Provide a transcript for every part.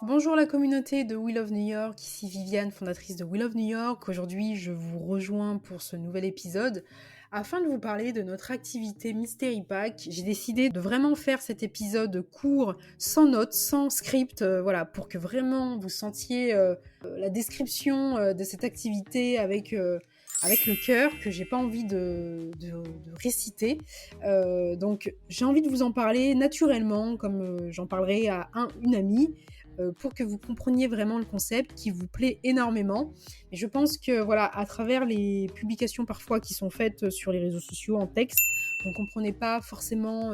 Bonjour la communauté de We Love New York, ici Viviane, fondatrice de We Love New York. Aujourd'hui, je vous rejoins pour ce nouvel épisode afin de vous parler de notre activité Mystery Pack. J'ai décidé de vraiment faire cet épisode court, sans notes, sans script, pour que vraiment vous sentiez la description de cette activité avec le cœur, que j'ai pas envie de réciter. Donc j'ai envie de vous en parler naturellement, comme j'en parlerai à une amie, pour que vous compreniez vraiment le concept qui vous plaît énormément. Et je pense que à travers les publications parfois qui sont faites sur les réseaux sociaux en texte, vous ne comprenez pas forcément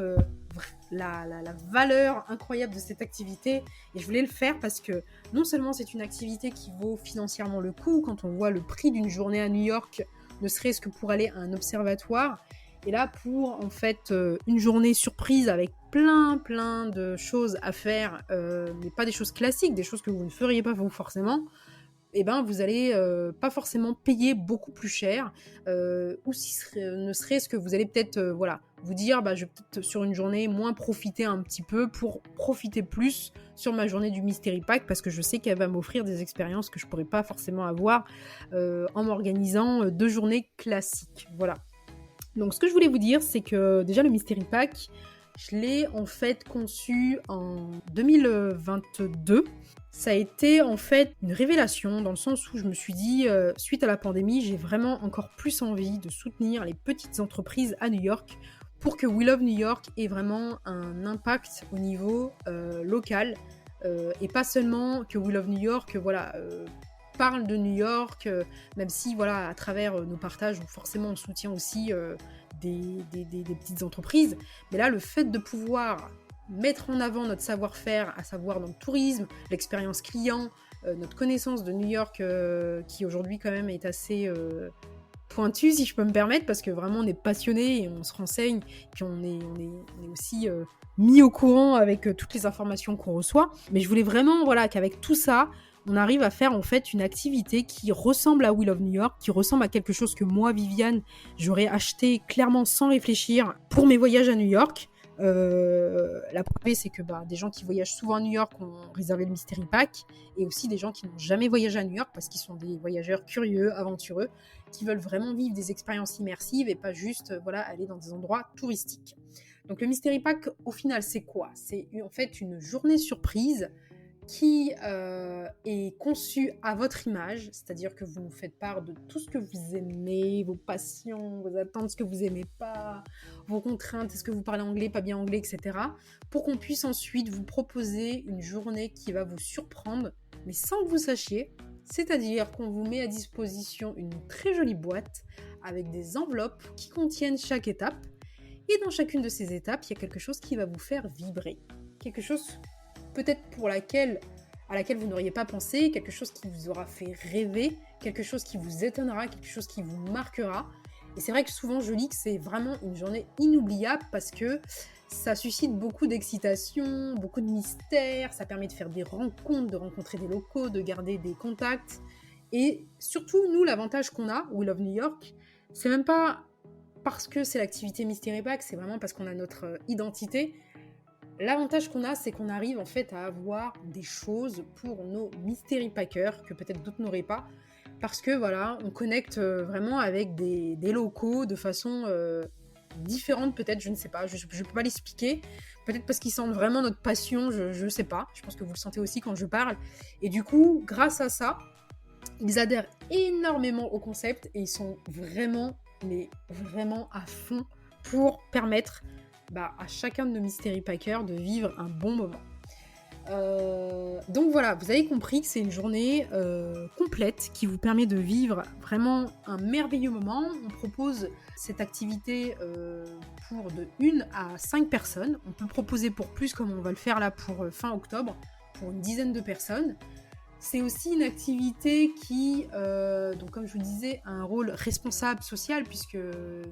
la valeur incroyable de cette activité. Et je voulais le faire parce que non seulement c'est une activité qui vaut financièrement le coup, quand on voit le prix d'une journée à New York, ne serait-ce que pour aller à un observatoire, et là, pour en fait une journée surprise avec plein de choses à faire, mais pas des choses classiques, des choses que vous ne feriez pas vous forcément, et ben vous allez pas forcément payer beaucoup plus cher, ou ne serait-ce que vous allez peut-être vous dire je vais peut-être sur une journée moins profiter un petit peu pour profiter plus sur ma journée du Mystery Pack, parce que je sais qu'elle va m'offrir des expériences que je pourrais pas forcément avoir en m'organisant 2 journées classiques. Voilà. Donc ce que je voulais vous dire, c'est que déjà le Mystery Pack, je l'ai en fait conçu en 2022. Ça a été en fait une révélation dans le sens où je me suis dit, suite à la pandémie, j'ai vraiment encore plus envie de soutenir les petites entreprises à New York pour que We Love New York ait vraiment un impact au niveau local, et pas seulement que We Love New York parle de New York, même si à travers nos partages, forcément on soutient aussi des petites entreprises. Mais là, le fait de pouvoir mettre en avant notre savoir-faire, à savoir dans le tourisme, l'expérience client, notre connaissance de New York, qui aujourd'hui quand même est assez pointue, si je peux me permettre, parce que vraiment on est passionné et on se renseigne, puis on est aussi mis au courant avec toutes les informations qu'on reçoit. Mais je voulais vraiment qu'avec tout ça, on arrive à faire en fait une activité qui ressemble à We Love New York, qui ressemble à quelque chose que moi, Viviane, j'aurais acheté clairement sans réfléchir pour mes voyages à New York. La preuve, c'est que des gens qui voyagent souvent à New York ont réservé le Mystery Pack, et aussi des gens qui n'ont jamais voyagé à New York parce qu'ils sont des voyageurs curieux, aventureux, qui veulent vraiment vivre des expériences immersives et pas juste aller dans des endroits touristiques. Donc le Mystery Pack, au final, c'est quoi ? C'est en fait une journée surprise qui est conçu à votre image, c'est-à-dire que vous nous faites part de tout ce que vous aimez, vos passions, vos attentes, ce que vous n'aimez pas, vos contraintes, est-ce que vous parlez anglais, pas bien anglais, etc. Pour qu'on puisse ensuite vous proposer une journée qui va vous surprendre, mais sans que vous sachiez, c'est-à-dire qu'on vous met à disposition une très jolie boîte avec des enveloppes qui contiennent chaque étape, et dans chacune de ces étapes, il y a quelque chose qui va vous faire vibrer, quelque chose peut-être à laquelle vous n'auriez pas pensé, quelque chose qui vous aura fait rêver, quelque chose qui vous étonnera, quelque chose qui vous marquera. Et c'est vrai que souvent je lis que c'est vraiment une journée inoubliable parce que ça suscite beaucoup d'excitation, beaucoup de mystère, ça permet de faire des rencontres, de rencontrer des locaux, de garder des contacts. Et surtout, nous, l'avantage qu'on a, We Love New York, c'est même pas parce que c'est l'activité Mystery Pack, c'est vraiment parce qu'on a notre identité. L'avantage qu'on a, c'est qu'on arrive en fait à avoir des choses pour nos Mystery Packers que peut-être d'autres n'auraient pas, parce que on connecte vraiment avec des locaux de façon différente, peut-être, je ne sais pas, je ne peux pas l'expliquer, peut-être parce qu'ils sentent vraiment notre passion, je ne sais pas, je pense que vous le sentez aussi quand je parle, et du coup, grâce à ça, ils adhèrent énormément au concept et ils sont vraiment, mais vraiment à fond pour permettre à chacun de nos Mystery Packers de vivre un bon moment. Donc voilà, vous avez compris que c'est une journée complète qui vous permet de vivre vraiment un merveilleux moment. On propose cette activité pour de 1 à 5 personnes. On peut proposer pour plus, comme on va le faire là pour fin octobre, pour une dizaine de personnes. C'est aussi une activité qui, donc comme je vous disais, a un rôle responsable social, puisque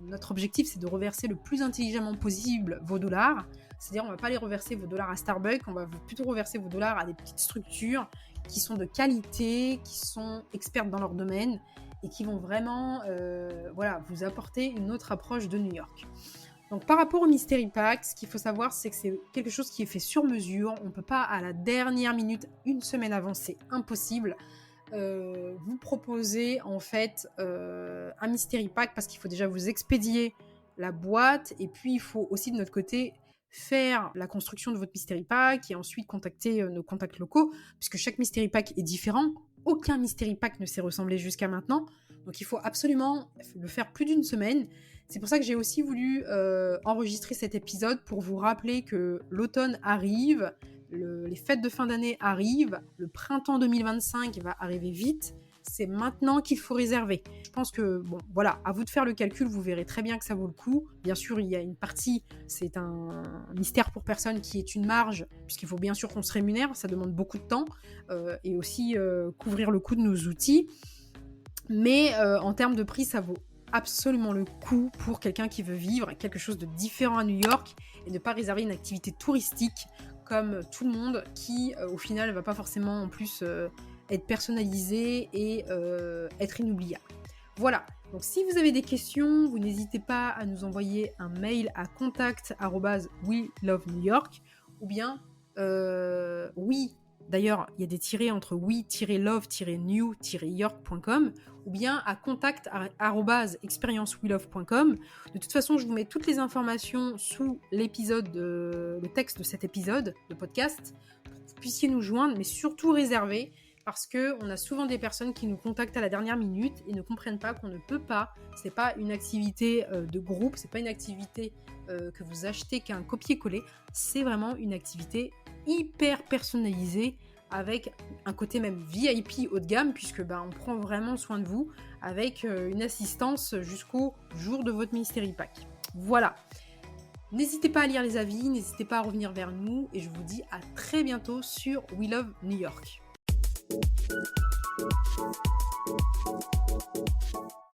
notre objectif, c'est de reverser le plus intelligemment possible vos dollars. C'est-à-dire, on ne va pas aller reverser vos dollars à Starbucks, on va plutôt reverser vos dollars à des petites structures qui sont de qualité, qui sont expertes dans leur domaine et qui vont vraiment vous apporter une autre approche de New York. Donc par rapport au Mystery Pack, ce qu'il faut savoir, c'est que c'est quelque chose qui est fait sur mesure. On ne peut pas à la dernière minute, une semaine avant, c'est impossible. Vous proposer en fait un Mystery Pack parce qu'il faut déjà vous expédier la boîte et puis il faut aussi de notre côté faire la construction de votre Mystery Pack et ensuite contacter nos contacts locaux puisque chaque Mystery Pack est différent. Aucun Mystery Pack ne s'est ressemblé jusqu'à maintenant. Donc il faut absolument le faire plus d'une semaine. C'est pour ça que j'ai aussi voulu enregistrer cet épisode pour vous rappeler que l'automne arrive, les fêtes de fin d'année arrivent, le printemps 2025 va arriver vite. C'est maintenant qu'il faut réserver. Je pense que, bon, voilà, à vous de faire le calcul, vous verrez très bien que ça vaut le coup. Bien sûr, il y a une partie, c'est un mystère pour personne qui est une marge, puisqu'il faut bien sûr qu'on se rémunère, ça demande beaucoup de temps, et aussi couvrir le coût de nos outils. Mais en termes de prix, ça vaut absolument le coup pour quelqu'un qui veut vivre quelque chose de différent à New York et ne pas réserver une activité touristique comme tout le monde qui, au final, ne va pas forcément en plus être personnalisé et être inoubliable. Voilà, donc si vous avez des questions, vous n'hésitez pas à nous envoyer un mail à contact@welovenewyork ou bien oui. D'ailleurs, il y a des tirets entre we-love-new-york.com ou bien à contact@experienceweLove.com. De toute façon, je vous mets toutes les informations sous l'épisode, le texte de cet épisode de podcast pour que vous puissiez nous joindre, mais surtout réserver parce qu'on a souvent des personnes qui nous contactent à la dernière minute et ne comprennent pas qu'on ne peut pas. C'est pas une activité de groupe, c'est pas une activité que vous achetez qu'un copier-coller, c'est vraiment une activité hyper personnalisé avec un côté même VIP haut de gamme puisque on prend vraiment soin de vous avec une assistance jusqu'au jour de votre Mystery Pack. Voilà. N'hésitez pas à lire les avis, n'hésitez pas à revenir vers nous et je vous dis à très bientôt sur We Love New York.